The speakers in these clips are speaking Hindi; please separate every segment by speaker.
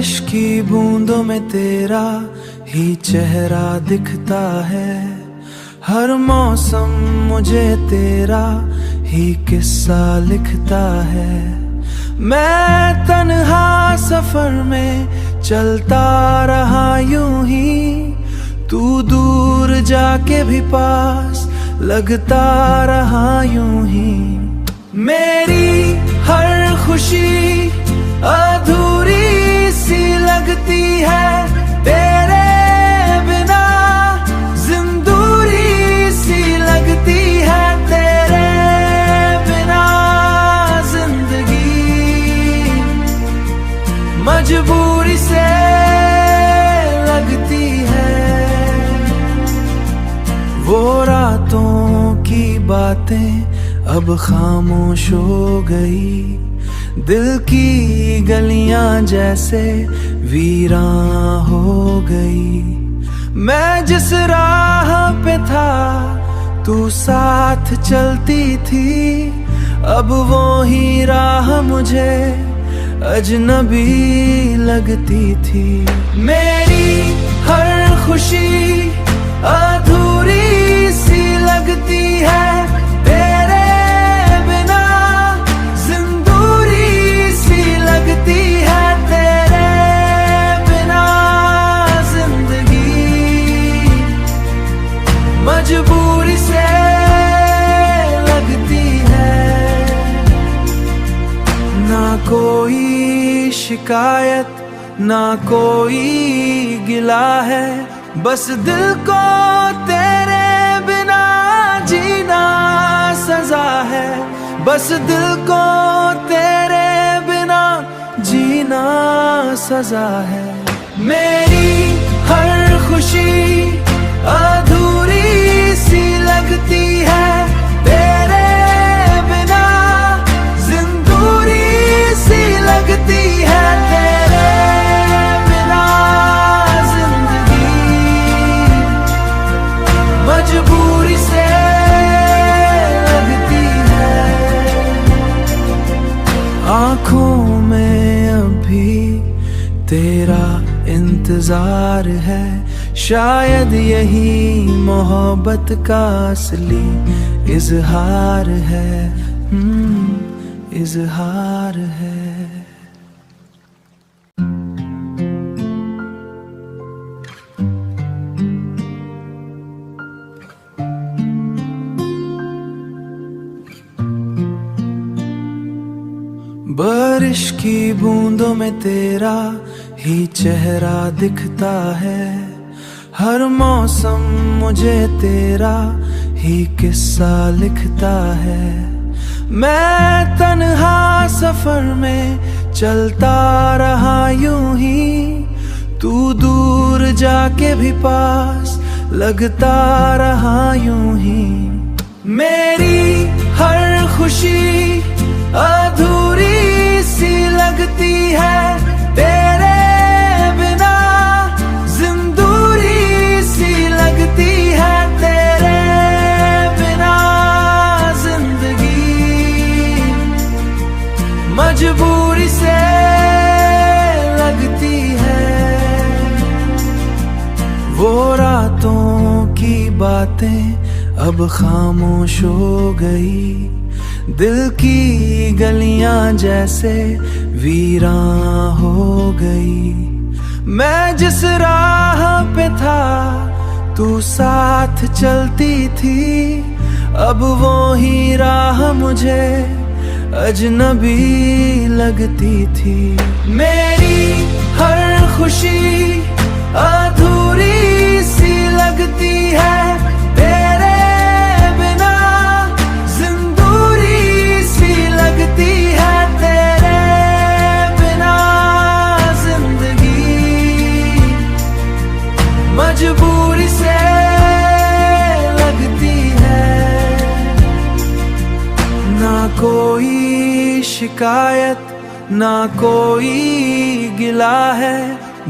Speaker 1: बारिश की बूंदों में तेरा ही चेहरा दिखता है। हर मौसम मुझे तेरा ही किस्सा लिखता है। मैं तन्हा सफर में चलता रहा यूं ही, तू दूर जाके भी पास लगता रहा यूं ही। मेरी हर खुशी अधूरी सी लगती है, तेरे बिना जिंदूरी सी लगती है, तेरे बिना जिंदगी मजबूरी से लगती है। वो रातों की बातें अब खामोश हो गई, दिल की गलियां जैसे वीरां हो गई। मैं जिस राह पे था तू साथ चलती थी, अब वो ही राह मुझे अजनबी लगती थी। मेरी हर खुशी अधूरी सी लगती है, तेरे बिना जिंदूरी सी लगती है, तेरे बिना जिंदगी मजबूरी से लगती है। ना कोई शिकायत ना कोई गिला है, बस दिल को तेरे बिना जीना सजा है, बस दिल को तेरे बिना जीना सजा है। मेरी हर खुशी अधूरी सी लगती है, तेरे बिना जिंदूरी सी लगती है, तेरे बिना जिंदगी मजबूरी से लगती है। आँखों में अभी तेरा इंतजार है, शायद यही मोहब्बत का असली इजहार है, इजहार है। बारिश की बूंदों में तेरा ही चेहरा दिखता है। हर मौसम मुझे तेरा ही किस्सा लिखता है। मैं तन्हा सफर में चलता रहा यूं ही, तू दूर जाके भी पास लगता रहा यूं ही। मेरी हर खुशी अधूरी सी लगती है, तेरे बिना जिंदूरी सी लगती है, तेरे बिना जिंदगी मजबूरी से लगती है। वो रातों की बातें अब खामोश हो गई, दिल की गलियां जैसे वीरां हो गई। मैं जिस राह पे था तू साथ चलती थी, अब वो ही राह मुझे अजनबी लगती थी। मेरी हर खुशी अधूरी सी लगती है, तेरे बिना जिंदूरी सी लगती है, तेरे बिना जिंदगी मजबूरी से लगती है। ना कोई शिकायत ना कोई गिला है,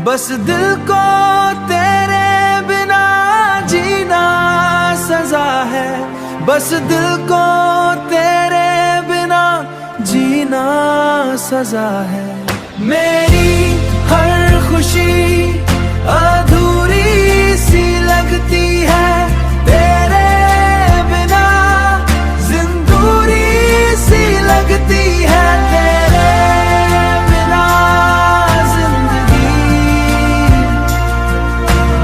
Speaker 1: बस दिल को तेरे बिना जीना सजा है, बस दिल को तेरे बिना जीना सजा है। मेरी हर खुशी अधूरी सी लगती है तेरे बिना, जिंदूरी सी लगती है तेरे बिना जिंदगी,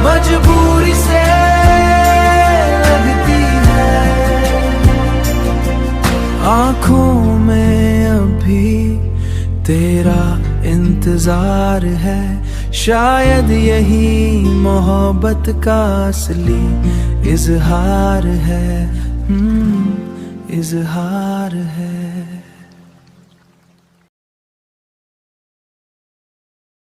Speaker 1: मजबूरी से लगती है। आँखों में अभी तेरा इंतजार है, शायद यही मोहब्बत का असली इजहार है, इजहार है।